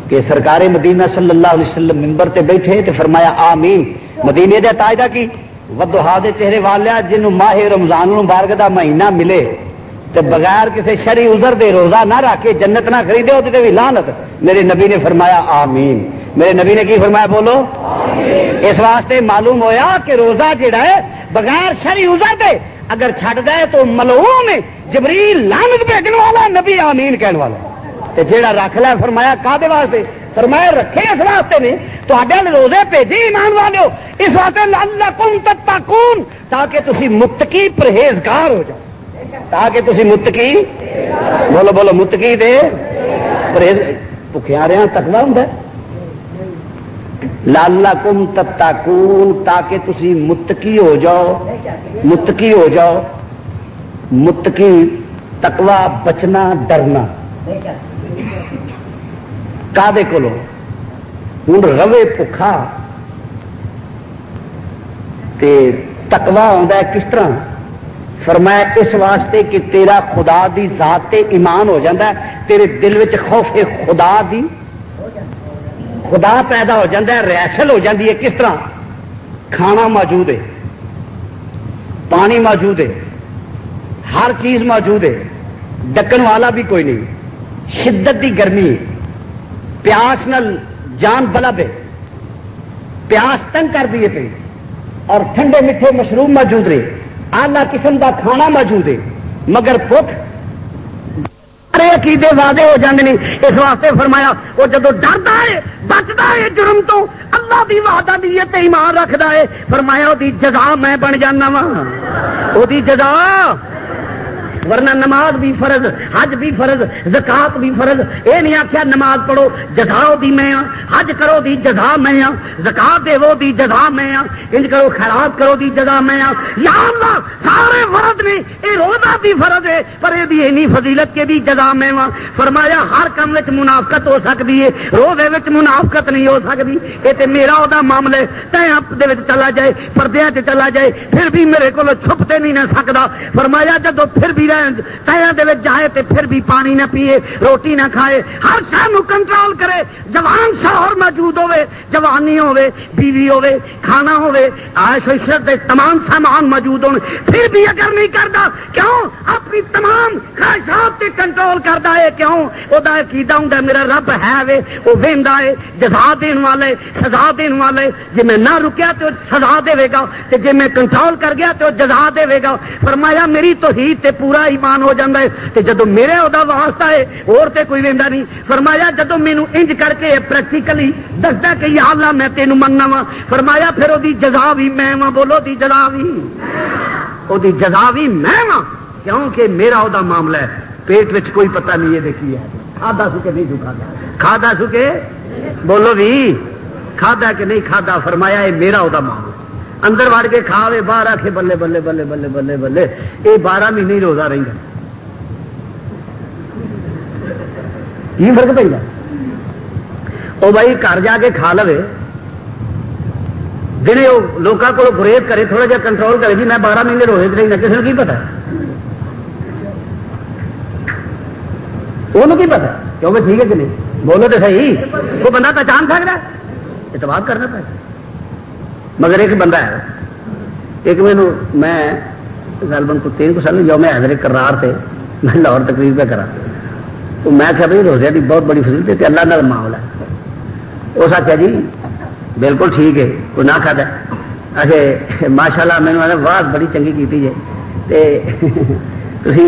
کہ سرکار مدینہ صلی اللہ علیہ وسلم ممبر تے بیٹھے تے فرمایا آمین. مدینے دے تاجدہ کی ودھا دے چہرے والیا جنہوں ماہ رمضان المبارک دا مہینہ ملے تے بغیر کسی شرعی عذر دے روزہ نہ رکھ کے جنت نہ خریدے ہوتے تے بھی لعنت. میرے نبی نے فرمایا آمین. میرے نبی نے کی فرمایا بولو آمین. اس واسطے معلوم ہویا کہ روزہ جڑا ہے بغیر شرعی عذر دے اگر چھڈ دے تو ملعون ہے. جبریل لعنت بھیجن والا, نبی آمین کہنے والا. تے جیڑا رکھ لے فرمایا کادے واسطے؟ فرمایا رکھے اس واسطے نے تواڈے روزے بھیجے ایمان والو اس واسطے لعلکم تتقون تاکہ تسی متقی پرہیزگار ہو جاؤ. تاکہ تسی متقی بولو بولو متقی دے پرہیز بھکھیا رہا تقوی ہوندا ہے. لعلکم تتقون تاکہ تسی متقی ہو جاؤ. متقی ہو جاؤ. متقی تقوی بچنا ڈرنا کادے کولو ہوں روے بھکھا تے تقوی آندا ہے کس طرح؟ فرمایا اس واسطے کہ تیرا خدا دی ذات تے ایمان ہو جاتا ہے, تیرے دل وچ خوف خدا دی خدا پیدا ہو جاتا ہے, ریشل ہو جاتی ہے. کس طرح؟ کھانا موجود ہے, پانی موجود ہے, ہر چیز موجود ہے, ڈکن والا بھی کوئی نہیں, شدت دی گرمی, پیاس نال جان بلب ہے, پیاس تنگ کر دیے پہ, اور ٹھنڈے میٹھے مشروب موجود رہے, اعلیٰ قسم کا کھانا موجود ہے, مگر بھوک سارے عقیدے واضح ہو جاندے نے. اس واسطے فرمایا وہ جدو ڈردا ہے بچتا ہے جرم تو اللہ دی وحدانیت تے ایمان رکھدا ہے, فرمایا دی جزا میں بن جانا وا, وہ دی جزا. ورنہ نماز بھی فرض, حج بھی فرض, زکات بھی فرض. یہ نہیں آخیا نماز پڑھو جزا دی میں ہاں, حج کرو دی جزا میں ہاں, زکات دو دی جزا میں ہاں, انج کرو خیرات کرو دی جزا میں ہاں. یا اللہ سارے فرض نے, یہ روزہ بھی فرض ہے پر یہ فضیلت کے بھی جزا میں ہاں. فرمایا ہر کام وچ منافقت ہو سکتی ہے, روزے وچ منافقت نہیں ہو سکتی. یہ تے میرا وہدا معاملہ ہے, تے چلا جائے پردیاں چ چلا جائے پھر بھی میرے کو چھپتے نہیں نہ سکتا. فرمایا جدو پھر بھی جائے تے پھر بھی پانی نہ پیے, روٹی نہ کھائے, ہر شے نو کنٹرول کرے. جوان شوہر موجود ہوے, جوانی ہوے, بیوی ہوے, کھانا ہوے, عیش و عشرت دے تمام سامان موجود ہونے, پھر بھی اگر نہیں کرتا کیوں؟ اپنی تمام خواہشات تے کنٹرول کرتا ہے. کیوں؟ وہ عقیدہ ہوندا میرا رب ہے وے, وہ ویندا ہے, جزا دین والے, سزا دین والے. جے میں نہ رکیا تو سزا دے گا, تے جے میں کنٹرول کر گیا تو جزا دے گا. فرمایا میری توحید تے پورا ایمان ہو جاتا ہے. تے جدو میرے دا واسطہ ہے اور تے کوئی ویندا نہیں. فرمایا جدو مینوں انج کر کے پریکٹیکلی دسدا کہ یا اللہ میں تینوں مننا وا, فرمایا پھر وہ جزا بھی میں وا. بولو دی جزا بھی, وہ جزا بھی میں وا, کیونکہ میرا وہ معاملہ ہے. پیٹ وچ کوئی پتہ نہیں ہے دیکھی ہے کھادا سو کہ نہیں سو کھادا, کھادا سو کہ بولو بھی کھادا کہ نہیں کھادا. فرمایا یہ میرا وہ معاملہ. اندر وڑ کے کھاوے باہر آ کے بلے بلے بلے بلے بلے بلے, یہ 12 مہینے روزہ رہتا. کی فرق پہ وہ بھائی گھر جا کے کھا لو, جہے وہ لوگوں کو گریز کرے, تھوڑا جہا کنٹرول کرے جی میں 12 مہینے روزے رہنا, کسی کو کی پتا, وہ کی پتا کیونکہ ٹھیک ہے کہ نہیں؟ بولو تو صحیح. وہ بندہ پہچان سکتا ہے, اعتبار کرنا پڑتا. مگر ایک بندہ ہے, ایک میں غالباً کو 3 سال جو میں حاضر کرار سے میں لاہور تقریر پہ کرا, تو میں کہا بھائی روزے کی بہت بڑی فضیلت ہے, اللہ نال معاملہ ہے. اس آخیا جی بالکل ٹھیک ہے, کوئی نہ کھاتا. اچھا ماشاء اللہ میں نے واز بڑی چنگی کی تھی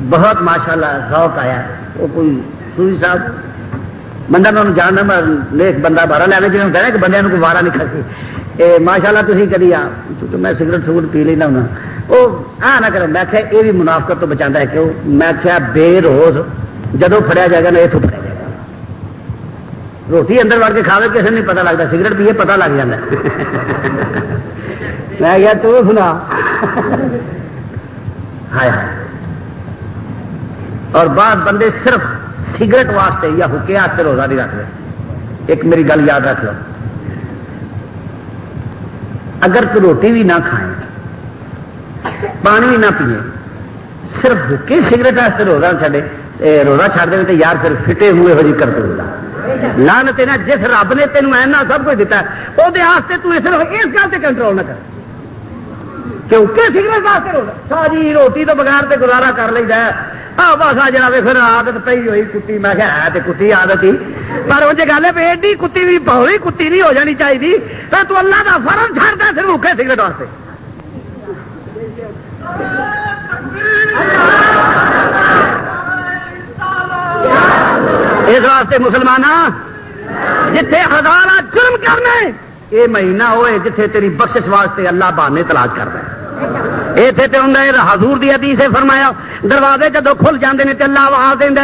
بہت ماشاء اللہ ذوق آیا. وہ کوئی سوئی صاحب بندہ میں جاننا, میں ایک بندہ بارہ لینا جنہوں کہنا کہ بندے کو وارہ نہیں کھاتی. ماشاء اللہ تھی کدی چونکہ میں سگریٹ سگریٹ پی لینا ہونا, وہ نہ کرو. میں کہا یہ بھی منافقت تو بچا ہے. کیوں؟ میں کہا بے روز جدو پھڑیا جائے گا نا اتوں پھڑیا جائے گا. روٹی اندر وڑ کے کھاوے کسی نہیں پتا لگتا, سگریٹ پیے پتا لگ جاتا. میں کہا تو سنا ہائے ہائے. اور بعض بندے صرف سگریٹ واسطے یا حکے واسطے روزہ نہیں رکھتے. ایک میری گل یاد رکھ لو, اگر تو روٹی بھی نہ کھائیں, پانی بھی نہ پیے, صرف حکے سگریٹ واسطے روزہ چھڈے, روزہ چھڈ دے تو یار پھر فٹے ہوئے ہو جی کرتے ہوگا. لعنت ہے جس رب نے تینوں اینا سب کچھ دیتا ہے وہ صرف اس گل سے کنٹرول نہ کر کیونکہ سگریٹ واسطے ساری روٹی تو بغیر تے گزارا کر لینا ہے بس آ جا پھر عادت پی ہوئی کتی میں ہے تے کتی عادت ہی پر وہ گل ہے ایڈی کتی بھی بہت کتی نہیں ہو جانی چاہیے تو اللہ کا فرض چھڑتا صرف بھوکے سگریٹ واسطے اس واسطے مسلمان جتھے ہزار جرم کرنے یہ مہینہ ہوئے جتھے تیری بخشش واسطے اللہ بہانے تلاش کرتا ہے اتنے تو ہوں حضور دی حدیث سے فرمایا دروازے جدو کھل جاندے نے اللہ آواز دینا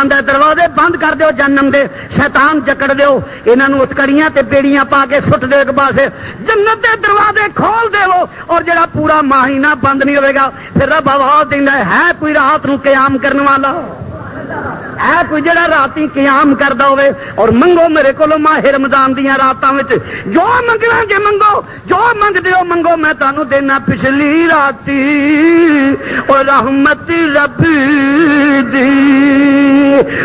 آندا دروازے بند کر دیو جہنم دے شیطان جکڑ دیو انہاں اٹکڑیاں تے بیڑیاں پا کے سٹ دے ایک پاسے جنت دے دروازے کھول دیو اور جڑا پورا مہینہ بند نہیں ہوئے گا پھر رب آواز دینا ہے کوئی رات نو قیام کرنے والا ہے کوئی جڑا راتی قیام کردا ہوے اور منگو میرے کولو ماہ رمضان دیاں راتاں وچ جو منگنا جے منگو جو منگدے ہو منگو میں تانوں دینا پچھلی راتی او رحمت رب دی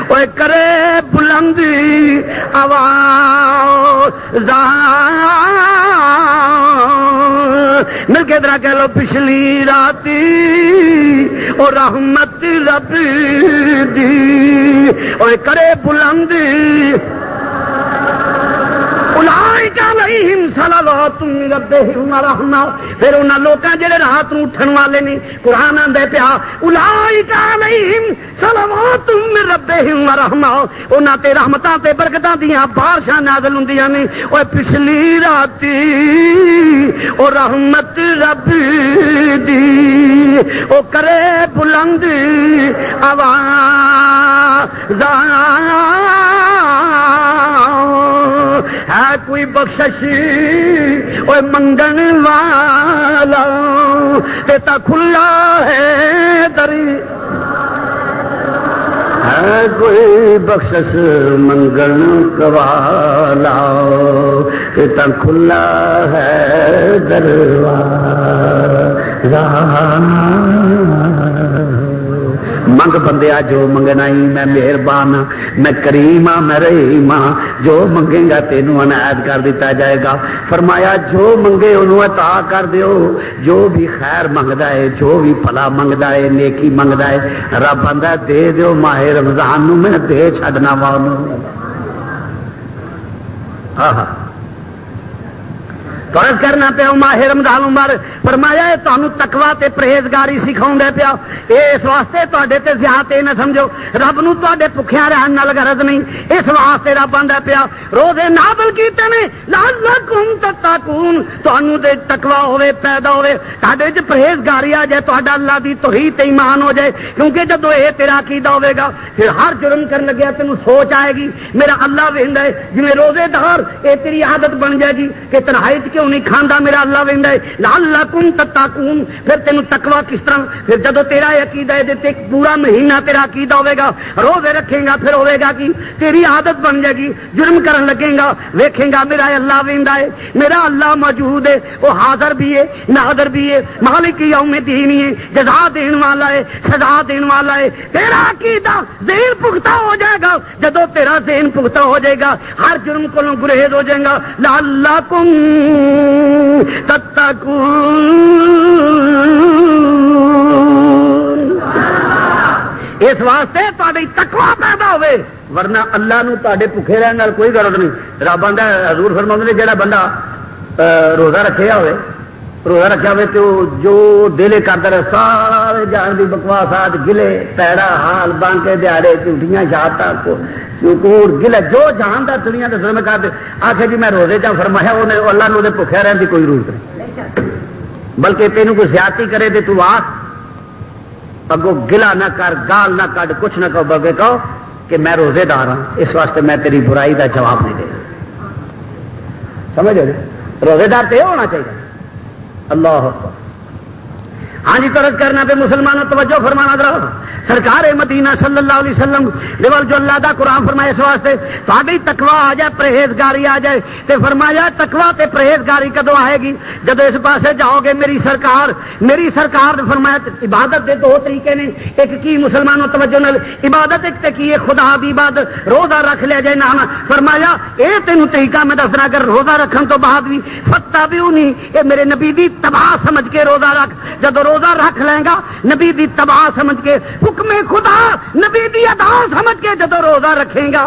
او کرے بلندی آواز مل کے درا کہہ لو پچھلی راتی او رحمت رب دی اور کرے بلندی اولئک علیہم صلوات من ربہم ورحمہ پھر انہاں لوکاں جڑے رات نو اٹھن والے نے قرآن آندا پیا اولئک علیہم صلوات من ربہم ورحمہ انہاں تے رحمتاں تے برکتاں دیاں بارشاں نازل ہوندیاں نے اوے پچھلی راتی او رحمت رب دی او کرے بلند آواز ہے کوئی بخشش اوے منگن والا تے کھلا ہے دری ہے کوئی بخشش منگن والا تے کھلا ہے دروازہ منگ بندیا جو منگنا ہی میں مہربان ہاں میں کریم ہاں میں رحیم ہاں جو منگے گا تینوں عنایت کر دیتا جائے گا فرمایا جو منگے انہوں عطا کر دیو جو بھی خیر منگدا ہے جو بھی بھلا منگدا ہے نیکی منگدا ہے رب آندا دے دیو ماہ رمضان نو میں دے چھڈنا وا انہوں فرض کرنا پیا ماہ رمضان عمر فرمایا یہ تمہیں تقوی تے پرہیزگاری سکھاؤں پیا اس واسطے تے تے زیادہ نہ سمجھو رب نو تے بھکھیا رہن نال غرض نہیں اس واسطے رب آندا پیا روزے نازل کیتے نے لعلکم تتقون تانوں دے تقوی ہوے پیدا ہوے تہاڈے وچ پرہیزگاری آ جائے تہاڈا اللہ دی توحید تے ایمان ہو جائے کیونکہ جدوں اے تیرا عقیدہ ہوے گا پھر ہر جرم کرن لگیا تینوں سوچ آئے گی میرا اللہ ویندا ہے جویں روزے دار اے تیری عادت بن جائے گی کہ تنہائی کیوں نہیں کھانا میرا اللہ ویندا ہے لعلکم تتقون پھر تینوں تقوی کس طرح پھر جدو تیرا عقیدہ ہے تے پورا مہینہ تیرا عقیدہ ہوے گا روزے رکھے گا پھر ہوے گا کہ تیری عادت بن جائے گی جرم کرن لگے گا ویکھے گا میرا اللہ ویندا ہے میرا اللہ موجود ہے وہ حاضر بھی ہے ناظر بھی ہے مالک یوم الدین ہے جزا دین والا ہے سزا دین والا ہے تیرا عقیدہ ذہن پختہ ہو جائے گا جدو تیرا ذہن پختہ ہو جائے گا ہر جرم کو گریز ہو جائے گا لعلکم تتقون اس واسطے تہاڈی تقوی پیدا ہوئے ورنہ اللہ نو تہاڈے بھکھے رہن نال کوئی غرض نہیں رب آندا حضور فرماندے نے جڑا بندہ روزہ رکھیا ہوئے تو جو دل کرتا رہے سارے جان دی بکواسات گلے پیڑا حال بن کے دیہڑے جھوٹیاں شہادتاں کو گلے جو جانتا دنیا کے ظلم کر دے آخر جی میں روزے جا فرمایا انہیں اللہ نے بھوکھیا رہن کی کوئی ضرورت نہیں بلکہ تینوں کوئی زیادتی کرے تو آخ اگوں گلا نہ کر گال نہ کٹ کچھ نہ کہو بلکہ کہو کہ میں روزے دار ہاں اس واسطے میں تیری برائی کا جواب نہیں دینا سمجھ روزے دار تو یہ ہونا چاہیے اللہ ہاں جی تو عرض کرنا پہ مسلمانوں توجہ فرمانا ذرا سرکار مدینہ صلی اللہ علیہ وسلم جو اللہ دا قرآن فرمایا اس واسطے تھوڑی تقوی آ جائے پرہیزگاری آ جائے تے فرمایا تقوی تے پرہیزگاری کدو آئے گی جب اس پاسے جاؤ گے میری سرکار نے فرمایا عبادت دے دو طریقے نے ایک کی مسلمانوں توجہ نال عبادت ایک تے کی خدا دی عبادت روزہ رکھ لیا جائے نام فرمایا اے تینوں طریقہ میں دسنا کر روزہ رکھن تو بعد بھی فتابعونی اے میرے نبی دی تباہ سمجھ کے روزہ رکھ جب روزہ رکھ لیں گا نبی دی تباہ سمجھ کے حکم خدا نبی دی ادا سمجھ کے جب روزہ رکھیں گا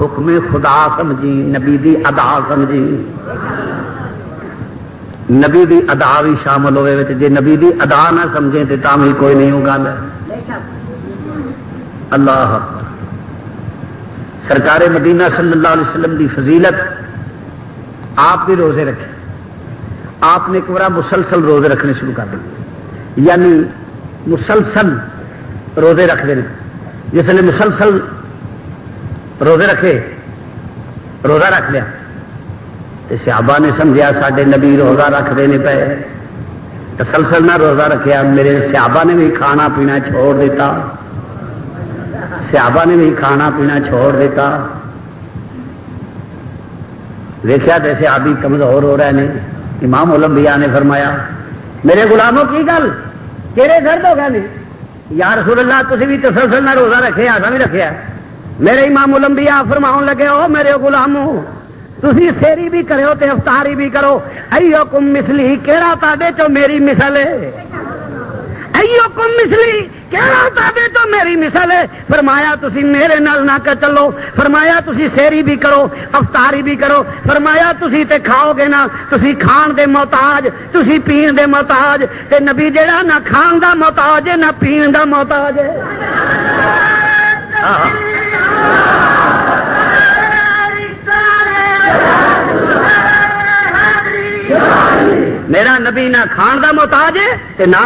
حکم خدا سمجھی نبی دی ادا سمجھی نبی دی ادا بھی شامل ہوئے جی نبی دی ادا نہ سمجھے تو تم ہی کوئی نہیں ہوگا اللہ سرکار مدینہ صلی اللہ علیہ وسلم دی فضیلت آپ بھی روزے رکھے آپ نے ایک بار مسلسل روزے رکھنے شروع کر دیے یعنی مسلسل روزے رکھ دینے جس نے مسلسل روزے رکھے روزہ رکھ لیا تو صحابہ نے سمجھا ساڈے نبی روزہ رکھ دینے پے تسلسل نہ روزہ رکھیا میرے صحابہ نے بھی کھانا پینا چھوڑ دیتا صحابہ نے بھی کھانا پینا چھوڑ دیتا دیکھا تو صحابی کمزور ہو رہے ہیں امام الانبیاء نے فرمایا میرے غلاموں کی گل تیرے درد ہو گئے نہیں یا رسول اللہ تسی بھی تسلسل نہ روزہ رکھے ایسا بھی رکھے میرے امام الانبیاء فرماؤں لگے ہو میرے غلاموں تسی سیری بھی کرو تے افطاری بھی کرو ایوکم مثلی کیڑا تاڈے چو میری مثل ہے ایوکم مثلی کیڑا تاڈے چو میری مثل ہے فرمایا تسی میرے نال نہ کر چلو فرمایا تسی سیری بھی کرو افطاری بھی کرو فرمایا تسی تے کھاؤ گے نا تسی کھان دے محتاج تسی پین دے محتاج تے نبی جیڑا نہ کھان دا محتاج ہے نہ پین دا محتاج ہے میرا نبی نہ کھان دا محتاج ہے تے نہ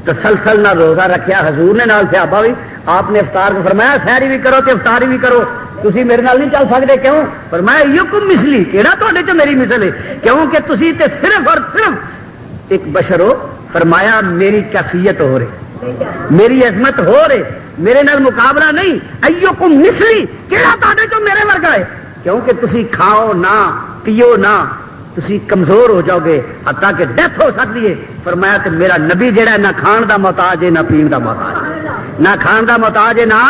تسلسل نہ روزہ رکھیا حضور نے نال صحابہ بھی آپ نے افطار کو فرمایا سحری بھی کرو تے افطاری بھی کرو تسی میرے نال نہیں چل سکتے کیوں فرمایا یکم مثلی کیڑا تہاڈے تے میری مثل ہے کیوں کہ تسی تے صرف اور صرف ایک بشر ہو فرمایا میری کیفیت ہو رہی میری عظمت ہو رہی میرے نال مقابلہ نہیں ایکم مثلی کیڑا تہاڈے تے میرے ورگا ہے کیونکہ تسی کھاؤ نہ پیو نہ تسی کمزور ہو جاؤ گے حتیٰ کہ ڈیتھ ہو سکتی ہے فرمایا کہ میرا نبی جڑا نہ کھان دا محتاج ہے نہ پین دا محتاج نہ کھان دا محتاج ہے نہ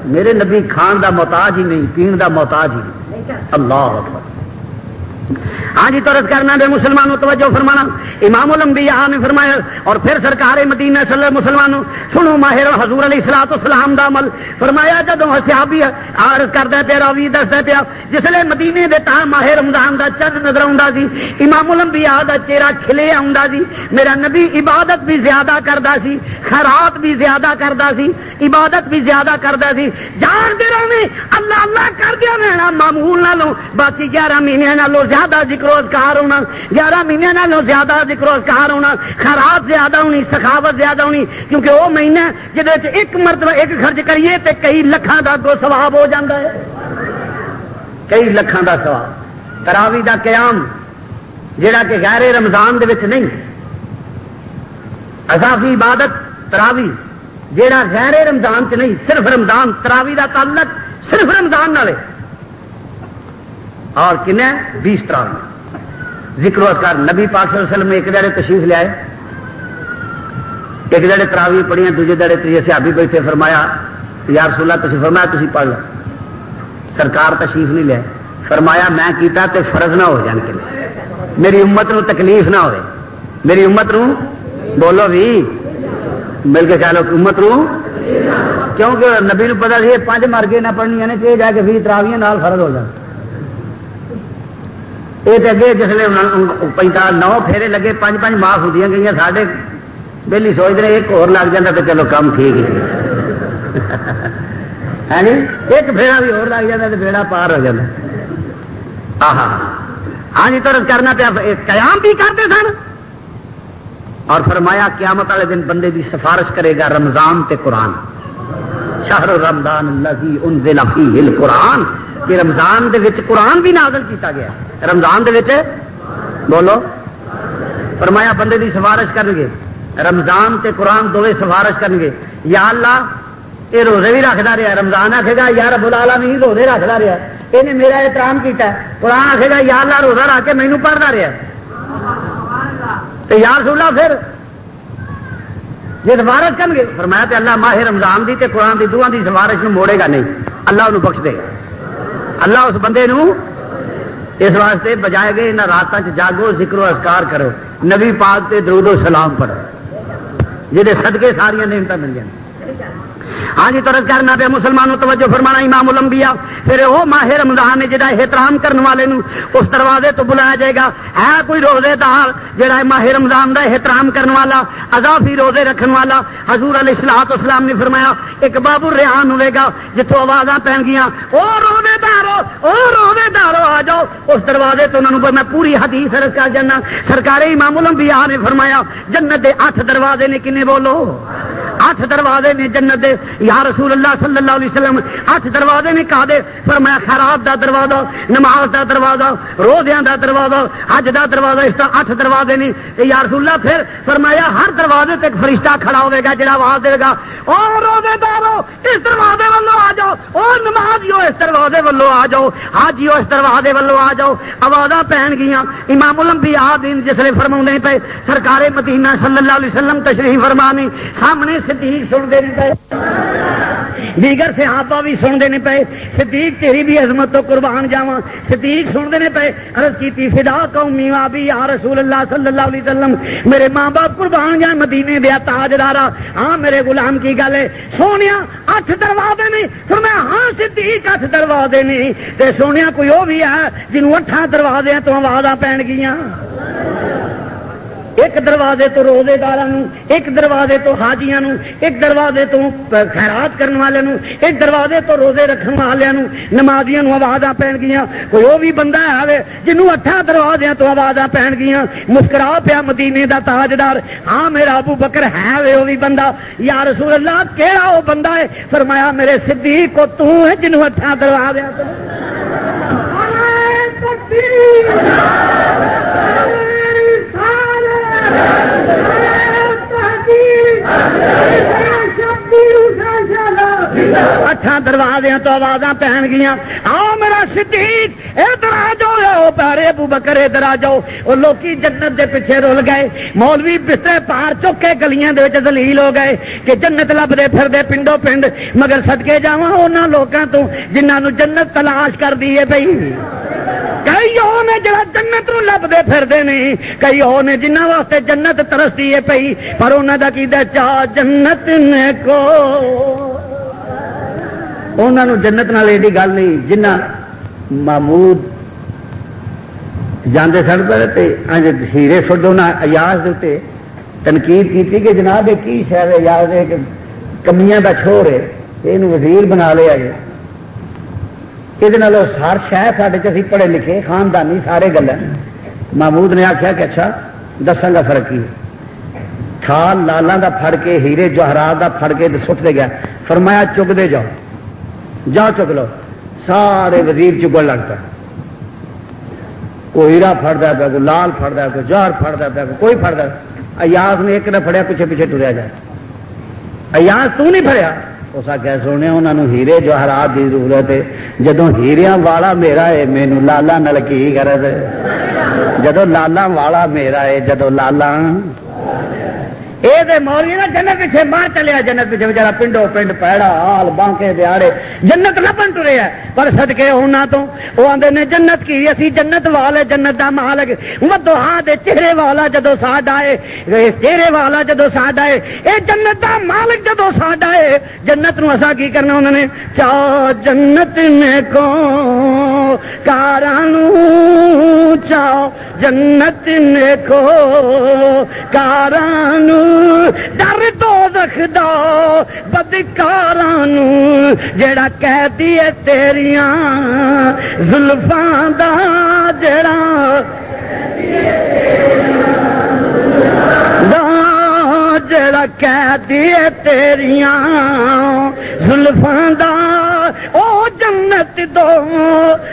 میرے نبی کھان دا محتاج ہی نہیں پین دا محتاج ہی نہیں اللہ اکبر ہاں جی تو عرض کرنا بے مسلمانوں توجہ فرمانا امام الانبیاء نے فرمایا اور پھر سرکار مدینہ صلی اللہ علیہ وسلم مسلمانوں سنو ماہر حضور علیہ الصلوۃ والسلام دا عمل فرمایا جدوں صحابی عرض کردا پیا راوی دسدا پیا جس لے مدینے دے تا ماہ رمضان دا چند نظر آوندا سی امام الانبیاء دا چہرہ کھلے آوندا سی میرا نبی عبادت بھی زیادہ کردا سی خیرات بھی زیادہ کردا سی عبادت بھی زیادہ کردا سی جان دے رہے اللہ اللہ کر دیا رہنا معمول نالوں باقی 11 مہینے نالوں زیادہ ذکر و اذکار ہونا 11 مہینے نالوں زیادہ ذکر و اذکار ہونا خیرات زیادہ ہونی سخاوت زیادہ ہونی کیونکہ وہ مہینہ جہد ایک مرتبہ ایک خرچ کریے تے کئی لکھاں دا گو ثواب ہو جاتا ہے کئی لکھاں دا ثواب تراوی دا قیام جہاں کہ غیر رمضان دے وچ نہیں اضافی عبادت تراوی جہاں غیر رمضان چ نہیں صرف رمضان تراوی دا تعلق صرف رمضان نال اور کن 20 تراوی ذکر و اذکار نبی پاک صلی اللہ علیہ وسلم ایک دہڑے تشریف لے آئے ایک دہڑے تراوی پڑھیاں دوجے دہڑے تیجے صحابی بیٹھے فرمایا یا رسول اللہ تشریف فرمایا تسی پڑھ لو سرکار تشریف نہیں لے فرمایا میں کیتا تے فرض نہ ہو جان کے میری امت نو تکلیف نہ ہوئے میری امت نو بولو بھی مل کے کہہ لو امت نو کیونکہ نبی نو پتا سی 5 مر گئے نہ پڑھنی نے کہ جا کے 20 تراویاں نال فرض ہو جان یہ اگے جسے 9 پھیرے لگے 5 معاف ہوتی گئی سارے بہلی سوچ رہے ایک اور لگ جاتا تو چلو کم ٹھیک ہے نہیں ایک پھیرا بھی اور لگ جاتا تو بیڑا پار ہو جاتا ہاں جی تو کرنا پیا قیام بھی کرتے سن اور فرمایا قیامت والے دن بندے کی سفارش کرے گا رمضان تے قرآن شہر رمضان الذی انزل فیہ القرآن کہ رمضان دے وچ قرآن بھی نازل کیتا گیا رمضان دے وچ بولو فرمایا بندے دی سفارش کرن گے، رمضان تے قرآن دونوں سفارش کرن گے، یا اللہ یہ روزے بھی رکھتا رہا، رمضان آخے گا یا رب العالمین روزے رکھتا رہا، یہ میرا احترام کیتا ہے، قرآن آخے گا یا اللہ روزہ رکھ کے مینوں پڑھتا رہا، تو یا رسول اللہ پھر یہ سفارش کرن گے؟ فرمایا تے اللہ ماہ رمضان دی تے قرآن دی دعا دی سفارش نو موڑے گا نہیں، اللہ انہوں بخش دے گا، اللہ اس بندے نو اس واسطے بجائے گئے نہ راتاں چ جاگو، ذکر و اذکار کرو، نبی پاک تے درود و سلام پڑھو، جہے صدقے ساریا نعمتاں مل جائیں۔ ہاں جی، طرز کرنا پہ مسلمانوں توجہ فرمانا، امام الانبیاء پھر وہ ماہ رمضان ہے جہاں احترام کرنے والے نو اس دروازے تو بلایا جائے گا۔ ہے کوئی روزے دار جہاں ماہ رمضان کا احترام کرنے والا، اضافی روزے رکھنے والا؟ حضور علیہ الصلوۃ والسلام نے فرمایا ایک باب الریحان ہوئے گا جتوں آوازاں پہن گیاں، او روزے دارو، او روزے دارو آ جاؤ، اس دروازے تو انہوں میں پوری حدیث عرض کر جانا۔ سرکار امام الانبیاء نے فرمایا جنت دے 8 دروازے نے، کنے بولو؟ 8 دروازے نے جنت دے۔ یا رسول اللہ صلی اللہ علیہ وسلم 8 دروازے نے کہا دے؟ فرمایا خیرات دا دروازہ، نماز دا دروازہ، روزیاں دا دروازہ، حج دا دروازہ، اس طرح 8 دروازے نے۔ یا رسول اللہ پھر فرمایا ہر دروازے تے ایک فرشتہ کھڑا ہوئے گا جڑا آواز دے گا او روزے دارو اس دروازے والوں آ جاؤ، او نمازیو اس دروازے والوں آ جاؤ، حاجیو اس دروازے والوں آ جاؤ۔ آوازاں پہن گیاں۔ امام الانبیاء دین جسے فرماؤندے پے سرکار مدینہ صلی اللہ علیہ وسلم تشریف فرمانے، سامنے صدیق سنتے نہیں پے، دیگر صحابہ بھی سنتے نہیں پے، صدیق تیری بھی عظمت تو قربان جاواں، صدیق سنتے نہیں پے۔ عرض کی فدا قومی وابی یا رسول اللہ صلی اللہ علیہ وسلم، میرے ماں باپ قربان جائیں مدینے دیا تاجدارا، ہاں میرے غلام کی گل ہے۔ سونیا 8 دروازے نہیں؟ فرمایا ہاں صدیق 8 دروازے نہیں، تے سونیا کوئی وہ بھی ہے جنہوں 8 دروازے تو آوازاں پہن گیاں۔ ایک دروازے تو روزے داراں، ایک دروازے تو حاجیاں، ایک دروازے تو خیرات کرنے والے، ایک دروازے تو روزے رکھنے والے، نمازیاں آوازاں پہن گیاں۔ کوئی وہ بھی بندہ ہے جنہوں 8 دروازے تو آوازاں پہن گیاں۔ مسکرا پیا مدینے دا تاجدار، ہاں میرا ابو بکر ہے وہ بھی بندہ۔ یا رسول اللہ کیڑا وہ بندہ ہے؟ فرمایا میرے صدیق کو تو ہے جنہوں 8 دروازے تو اٹھاں دروازیاں تو آوازاں پہن گیاں، آؤ میرا صدیق ادھر آ جاؤ، پیارے ابو بکر ادھر آ جاؤ۔ وہ لوکی جنت دے پیچھے رول گئے، مولوی بسترے پار چک کے گلیاں دے وچ ذلیل ہو گئے کہ جنت لبدے پھردے پنڈو پنڈ، مگر صدقے جاواں انہاں لوکاں تو جنہاں نو جنت تلاش کر دی ہے پئی۔ کئی وہ نے جڑا جنت نو لبدے پھردے نہیں، کئی وہ نے جنہاں واسطے جنت ترستی ہے پئی، پر انہاں دا کیدا چاہ جنت نے کو انہوں جنت نال ایڈی گل نہیں۔ جنہ محمود جاندے سن پہ ہیرے سڈو نہ ایاز دے تنقید کی کہ جناب یہ کی شاید ایاز ہے کہ کمیاں دا چھوڑ ہے، یہ وزیر بنا لیا ہے، یہ ہر شہر سارے چی پڑھے لکھے خاندانی سارے گل۔ محمود نے آخیا کہ اچھا دساں گا فرق کی، تھال لالاں دا پھڑ کے ہیرے جواہرات دا پھڑ کے سٹ دے گیا۔ فرمایا چکتے جاؤ، جاؤ چک لو۔ سارے وزیر چگن لگ پہ، کوئی ہیرا پھڑتا پیا، کوئی لال پھڑتا، کوئی جوہر پھڑتا پیا، کوئی پھڑتا۔ ایاز نے ایک نہ پھڑیا، پیچھے پیچھے ٹریا جائے۔ ایاز تو نہیں پھڑیا؟ اس آخیا سونے انہوں نے ہیرے جواہرات کی ضرورت ہے، جدوں ہیریاں والا میرا ہے مینوں لالا نال کی غرض ہے، جدوں لالا والا میرا ہے، جدوں لالا یہ مولوی نا جنت پیچھے باہر چلیا، جنت پیچھے بچارا پنڈو پنڈ پیڑا حال بانکے دیاڑے جنت لبن ٹرے ہے۔ پر صدقے انہاں تو وہ آندے نے جنت کی اسی جنت والے، جنت دا مالک ودوہا دے چہرے والا جدو ساڈا ہے، چہرے والا جدو ساڈا ہے، اے جنت دا مالک جدو ساڈا ہے، جنت نو اسا کی کرنا؟ انہوں نے چاہ جنت نے کو کارانو، چاہ جنت نے کو کارانو، ڈر تو رکھدا بدکارانو، جڑا کہہ دیے تیریاں زلفاں دا، جڑا جڑا کہہ دیے تیریاں زلفاں دا، او جنت دو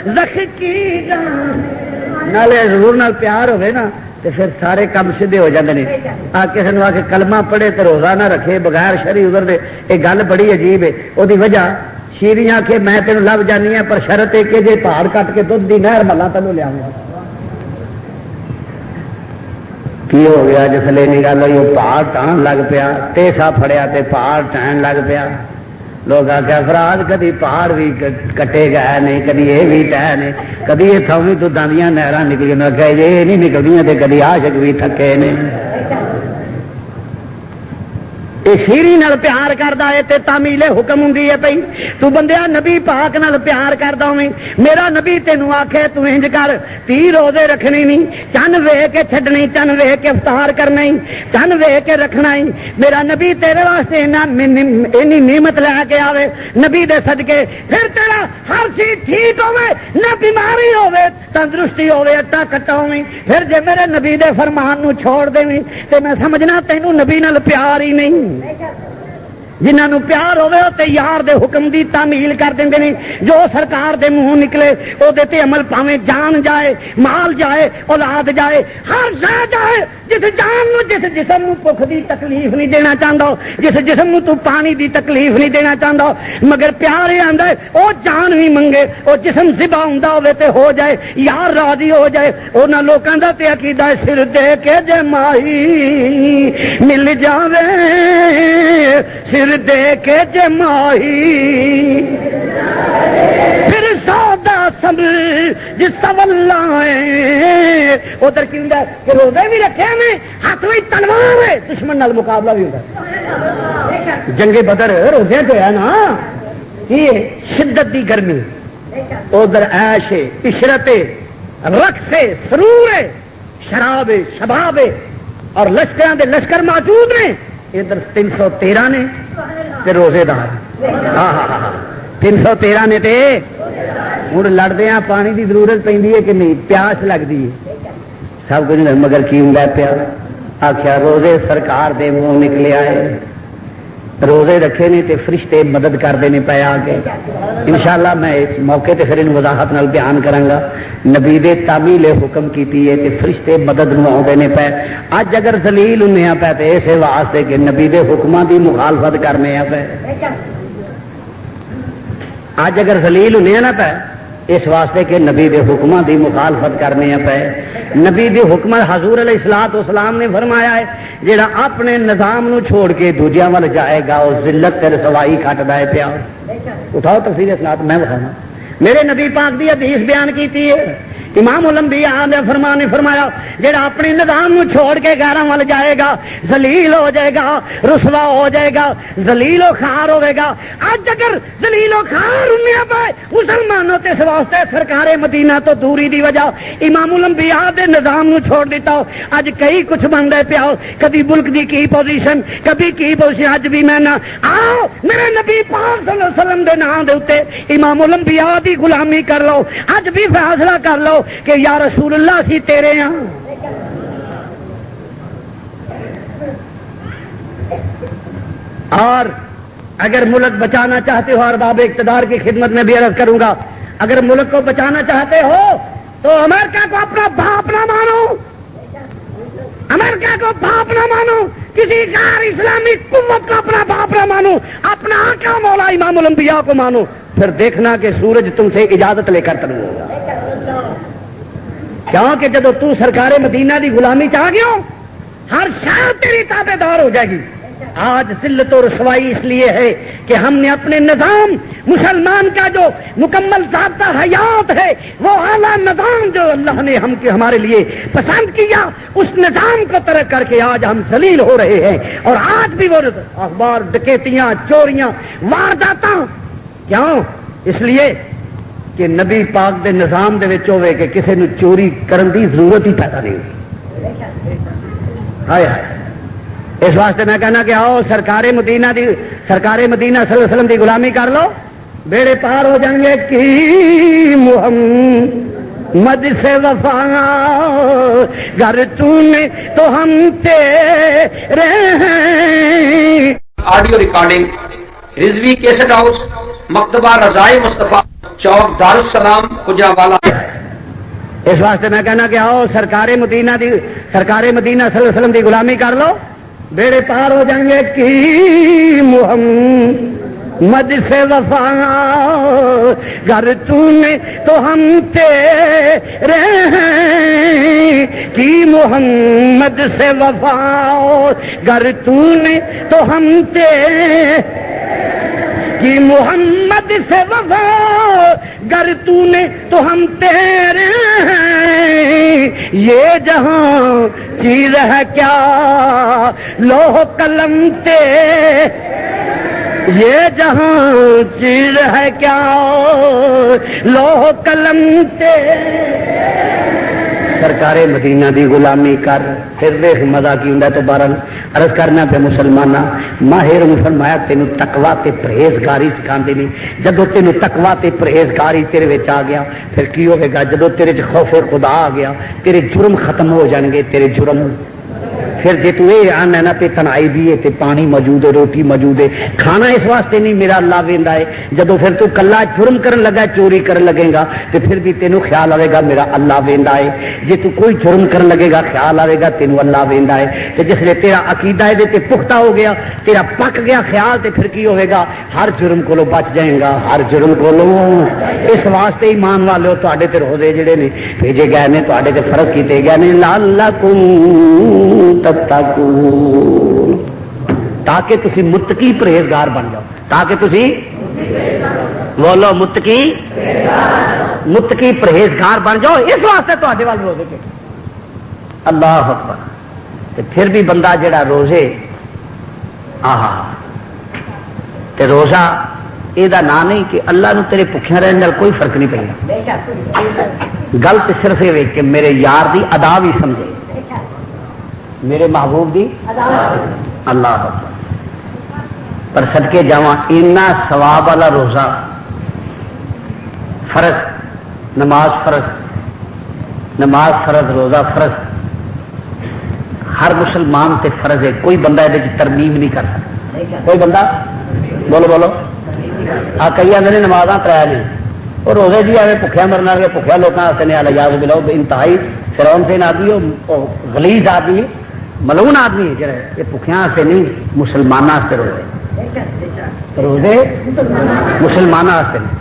زخ کی جان۔ نالے حضور نال پیار ہوئے نا تو پھر سارے کام سیدھے ہو جاتے ہیں. آ کسی نے آ کے کلمہ پڑھے تو روزہ نہ رکھے بغیر شری ادھر دے. یہ گل بڑی عجیب ہے. وہ وجہ شیریاں کہ میں تینوں لب جانی ہوں پر شرط ہے کہ جی پہاڑ کٹ کے دھد کی نہر ملا تینوں لیا. کی ہو گیا جس لیے نہیں گل ہوئی پہاڑ ٹان لگ پیا ٹیسا فڑیا تے پہاڑ ٹہن لگ پیا. لوگ آخیا فراج کدی پہاڑ بھی کٹے گئے نہیں کدی یہ بھی ٹہ نہیں کدی یہ تھو بھی دودھاں دیاں نہراں نکلی. میں کہ یہ نہیں نکلدیاں تے کدی عاشق بھی تھکے نے. یہ شیری نال پیار کردا ہے تے تعمیل حکم ہوندی ہے پئی. تو بندیا نبی پاک نال پیار کردا ہویں. میرا نبی تینوں آکھے تو انج کر 30 روزے رکھنے نہیں چن ویکھ کے چھڈنی چن ویکھ کے افطار کرنا ہی چن ویکھ کے رکھنا ہی. میرا نبی تیرے واسطے اینی نعمت لے کے آوے نبی دے صدقے پھر تیرا ہر چیز ٹھیک ہوے نہ بیماری ہوے تندرستی ہوے اٹا کٹا ہوے. پھر جے میرے نبی دے فرمان نو چھوڑ دیویں تے میں سمجھنا تینوں نبی نال پیار ہی نہیں. جنہوں پیار ہوے تے یار دے حکم دی تعمیل کر دیندے نے. جو سرکار دے منہ نکلے او دے تے عمل پاویں جان جائے مال جائے اولاد جائے ہر شے جائے. جس جان نو جس جسم نو بھوک دی تکلیف نہیں دینا چاہتا جس جسم نو تو پانی دی تکلیف نہیں دینا چاہتا مگر پیار یہ آندا ہے او جان بھی منگے او جسم ذبح ہوندا ہوے تے ہو جائے یار راضی ہو جائے. انہاں لوکاں دا تے عقیدہ سر دے کے جے ماہی مل جاوے سر دے کے جے ماہی پھر سودا سب جس سولا ہے. ادھر کی ہوندا کہ روزے بھی رکھے نے ہاتھ میں تلوار ہے دشمن نال مقابلہ بھی ہوتا. جنگ بدر روزے تو ہے نا یہ شدت دی گرمی ادھر عیش عشرت رقص سرور شراب شباب اور لشکراں دے لشکر موجود نے. ادھر 313 نے تے روزے دار 313 نے تے ہوں لڑتے ہیں پانی کی ضرورت پی کہ نہیں پیاس لگتی ہے سب کچھ مگر کی ہوں پیا. آخیا روزے سرکار دے منہ نکلے آئے روزے رکھے نے تے فرشتے مدد کرتے ہیں پے آ کے. انشاءاللہ میں اس موقع تے پھر ان وضاحت نال بیان کراں. نبی دے تعمیل حکم کیتی ہے تے فرشتے مدد نو آتے ہیں پے. اج اگر ذلیل ہونے پے تے اس واسطے کہ نبی دے حکماں دی مخالفت کرنے پے. اج اگر ذلیل ہونے نا پے اس واسطے کہ نبی دے حکماں دی مخالفت کرنے پے. نبی دے حکم حضور علیہ الصلوۃ والسلام نے فرمایا ہے جڑا اپنے نظام نو چھوڑ کے دوجیاں ول جائے گا وہ ذلت تے رسوائی کھٹدا ہے پیا. اٹھاؤ تفسیر اسناد میں بتانا. میرے نبی پاک دی حدیث بیان کیتی ہے امام الانبیاء نے فرمایا جڑا اپنے نظام نو چھوڑ کے غیراں ول جائے گا ذلیل ہو جائے گا رسوا ہو جائے گا ذلیل و خوار ہوے گا. اج اگر ذلیل و خوار ہونے پے مسلمانوں تے اس واسطے سرکار مدینہ تو دوری دی وجہ امام الانبیاء دے نظام نو چھوڑ دیتا. اج کئی کچھ بن رہے پیا کبھی ملک دی کی پوزیشن کبھی کی پوزیشن. اج بھی میں نہ آؤ میرے نبی پاک صلی اللہ علیہ وسلم دے نام دے اوتے امام الانبیاء دی غلامی کر لو. اج بھی فیصلہ کر لو کہ یا رسول اللہ سی تیرے ہاں. اور اگر ملک بچانا چاہتے ہو اور باب اقتدار کی خدمت میں بھی عرض کروں گا اگر ملک کو بچانا چاہتے ہو تو امریکہ کو اپنا باپ نہ مانو. امریکہ کو باپ نہ مانو کسی غیر اسلامی قوت کو اپنا باپ نہ مانو. اپنا آقا مولا امام الانبیاء کو مانو. پھر دیکھنا کہ سورج تم سے اجازت لے کر تنو ہوگا. کیونکہ جب تو سرکار مدینہ دی غلامی چاہ گیا ہر شاید تیری تابع دار ہو جائے گی. آج ذلت و رسوائی اس لیے ہے کہ ہم نے اپنے نظام مسلمان کا جو مکمل ضابطہ حیات ہے وہ اعلیٰ نظام جو اللہ نے ہمارے لیے پسند کیا اس نظام کو ترک کر کے آج ہم ذلیل ہو رہے ہیں. اور آج بھی وہ اخبار ڈکیتیاں چوریاں وارداتاں کیوں اس لیے کہ نبی پاک دے نظام دے وچ ہوے کہ کسی نے چوری کرن دی ضرورت ہی پیدا نہیں ہوئی. ہائے ہائے اس واسطے میں کہنا کہ آؤ سرکار مدینہ صلی اللہ علیہ وسلم دی غلامی کر لو بیڑے پار ہو جائیں گے. کی محمد سے وفا گر تو نے تو ہم تیرے ہیں. Audio recording Rizvi cassette house مکتبہ رضائے مصطفیٰ چوک دارالسلام کجا والا. اس واسطے میں کہنا کہ آؤ سرکار مدینہ صلی اللہ علیہ وسلم کی غلامی کر لو، بیڑے پار ہو جائیں گے. کی محمد سے وفا گر تو نے تو ہم تیرے ہیں، کی محمد سے وفا گر تو نے تو ہم تیرے، کی محمد سے وفا گر تو نے تو ہم تیرے ہیں. یہ جہاں چیز ہے کیا لوح قلم تے، یہ جہاں چیز ہے کیا لوح قلم تے. سرکار مدینہ دی غلامی کر، پھر دیکھ مزہ کی ہوں. تو بارہ عرض کرنا پہ مسلمانہ ماہر فرمایا تینوں تقوی تے پرہیزگاری سکھاندے نہیں. جدو تینوں تقوی تے پرہیزگاری تیرے وچ آ گیا پھر کی ہوئے گا؟ جدو تیرے چ خوف خدا آ گیا تیرے جرم ختم ہو جان گے. تیرے جرم پھر جی تو یہ آنا نا تے تنہائی بھی ہے تے پانی موجود ہے، روٹی موجود ہے، کھانا اس واسطے نہیں میرا اللہ ویندا ہے. جدو پھر تو کلا جرم کرن لگا، چوری کرن لگے گا تے پھر بھی تینوں خیال آئے گا میرا اللہ ویندا ہے. جی تو کوئی جرم کرن لگے گا خیال آئے گا تینوں اللہ ویندا ہے. تے جس لئے تیرا عقیدہ ہے تے پختہ ہو گیا، تیرا پک گیا خیال، تے پھر کی ہوئے گا؟ ہر جرم کو بچ جائے گا، ہر جرم کو. اس واسطے ایمان والے تواڈے تے روزے جڑے نے بھیجے گئے نے، تواڈے تے فرض کیتے گئے نے لعلکم تتقون، تاکہ تسی متقی پرہیزگار بن جاؤ. تاکہ تسی بولو متقی پرہیزگار بن جاؤ. اس واسطے تواڈے وال روزے کے اللہ اکبر. تے پھر بھی بندہ جڑا روزے تے روزہ یہ نام نہیں کہ اللہ نو تیرے بھکھیا رہن نال کوئی فرق نہیں پڑتا. گل تو صرف یہ کہ میرے یار دی ادا بھی سمجھے، میرے محبوب دی اللہ اکبر. پر صدقے جاواں اینا ثواب والا روزہ فرض، نماز فرض، روزہ فرض، ہر مسلمان تے فرض ہے. کوئی بندہ یہ ترمیم نہیں کر سکتا. کوئی بندہ بولو آ کئی آدھے نمازاں ترائے نہیں، اور روزے جی آئے بھکھیا مرنا والے بھکھیا لوگوں نے الیاذ باللہ انتہائی فرعون سے آدمی غلیظ آدمی ملعون آدمی ہے. جڑا یہ بھکھیاں سے نہیں، مسلمانوں سے روزے مسلمانوں سے نہیں.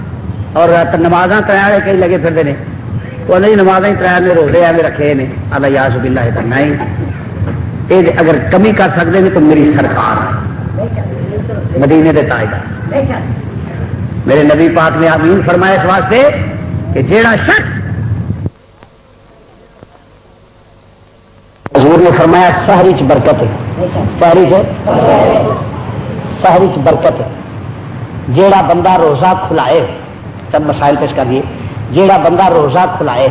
اور نمازاں ترائے کئی لگے پھرتے ہیں وہ نہیں نمازاں ہی ترائے نے روزے ایویں رکھے نے الیاذ باللہ. نہیں، یہ اگر کمی کر سکتے ہیں تو میری سرکار مدینے دے تاجدار میرے نبی پاک نے آمین فرمایا اس واسطے کہ جیڑا شخص حضور نے فرمایا سحری چ برکت ہے، سحری چ برکت ہے. جیڑا بندہ روزہ کھلائے، سب مسائل پیش کر دیے. جیڑا بندہ روزہ کھلائے،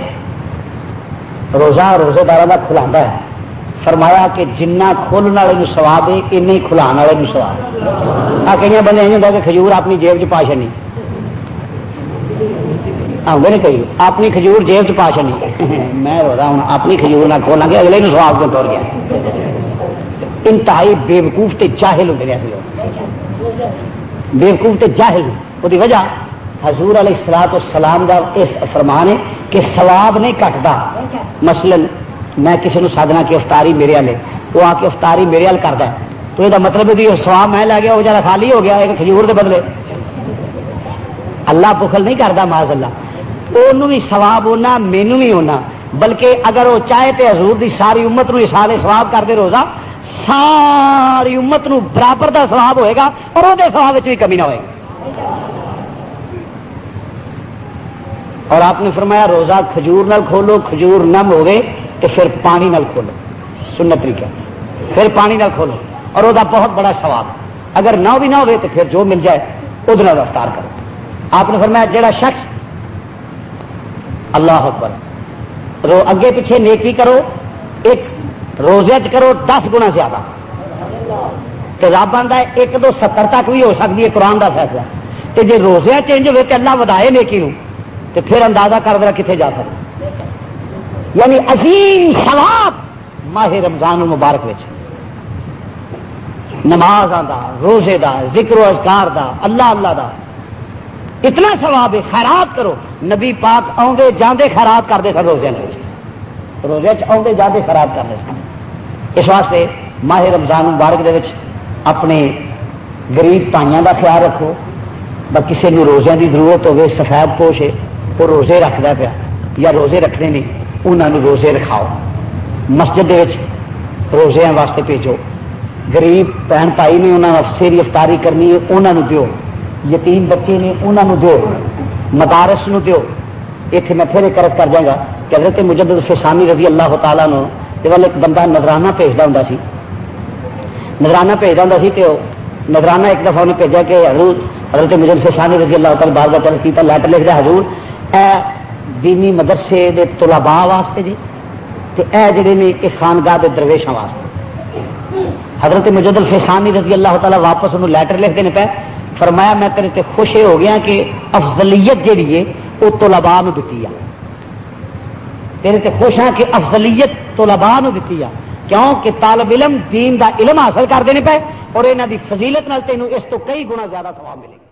روزہ روزے دار کا کھلا ہے، فرمایا کہ جنہ کھولنے والے سواب ہے این ہی کھلان والے سواب. کئی بندے یہ ہوتا کہ کھجور اپنی جیب چ پا چنی، نہیں کہی اپنی کھجور جیب چ پا چنی. میں روزہ ہوں اپنی کھجور نہ کھولاں گے، اگلے سواب کو ٹر گیا. انتہائی بےوقوف تے جاہل ہوتے ہیں لوگ، بےوقوف تے جاہل. وہ وجہ حضور علیہ الصلوۃ والسلام دا اس فرمان ہے کہ ثواب نہیں کٹتا. مثلا میں کسی نے سادنا کی افطاری میرے والے، وہ آ کے افطاری میرے وال کرتا ہے تو یہ مطلب ہے کہ سواب میں لے گیا وہ جا خالی ہو گیا ایک کھجور کے بدلے. اللہ بخل نہیں کرتا معاذ اللہ. انہوں بھی ثواب ہونا، مینو بھی ہونا. بلکہ اگر وہ چاہے تو حضور دی ساری امت نو سارے ثواب کر دے، روزہ ساری امت نو برابر دا ثواب ہوئے گا اور وہ ثواب بھی کمی نہ ہوئے گی. اور آپ نے فرمایا روزہ کھجور نال کھولو، کھجور نم ہوگے تو پھر پانی نال کھولو، سنت طریقہ پھر پانی نال کھولو اور وہ بہت بڑا ثواب. اگر نہ بھی نہ ہوئے تو پھر جو مل جائے وہ افطار کرو. آپ نے فرمایا جیڑا شخص اللہ اکبر اگے پیچھے نیکی کرو، ایک روزے چ کرو 10 گنا زیادہ، تو رب آتا ہے 1 2 70 تک بھی ہو سکتی ہے قرآن کا فیصلہ. تو جی روزے چینج ہوئے کہ اللہ ودائے نیکی نو تو پھر اندازہ کر دینا کتنے جا سکتا. یعنی عظیم ثواب ماہ رمضان مبارک وچ نماز دا، روزے دا، ذکر و اذکار دا، اللہ اللہ دا. اتنا ثواب ہے. خیرات کرو. نبی پاک آؤندے جاندے خیرات کرتے سن روزے روزے آؤندے جاندے خیرات کرتے سن. اس واسطے ماہ رمضان مبارک دے وچ اپنے غریب بھائیوں کا خیال رکھو. کسی نے روزے کی ضرورت ہوگی سفید پوش ہے وہ روزے رکھتا پیا یا روزے رکھنے نہیں انہوں روزے رکھاؤ. مسجد دے وچ روزیاں واسطے بھیجو. غریب بہن بھائی نے انہوں نے سیری افطاری کرنی ہے انہوں دیو. یتیم بچے نے انہوں دیو. مدارس نو دیو. اتنے میں پھر ایک عرض کر جاگا کہ حضرت مجدد فسانی رضی اللہ تعالیٰ نو ایک بندہ نظرانہ بھیجتا ہوں سی. نظرانہ بھیجتا ہوں سی تو نظرانہ ایک دفعہ انہیں بھیجا کہ حضرت مجدد فسانی رضی اللہ تعالیٰ بار بار چرچ کیا لیٹر لکھ دیا حضور اے دینی مدرسے دے طلباء واسطے جی تے اے جڑے نے اس خانگاہ دے درویشاں واسطے. حضرت مجدد فسانی رضی اللہ تعالیٰ واپس انہوں لیٹر لکھ دینے پہ فرمایا میں تیرے تے خوش ہو گیا کہ افضلیت جیڑی ہے وہ طلباء نو دتی ہے. تیرے تے خوش ہاں کہ افضلیت طلباء نو دتی ہے. کیوں کہ طالب علم دین دا علم حاصل کر دینے پہ اور انہاں دی فضیلت نال تینوں اس تو کئی گنا زیادہ ثواب ملے گا.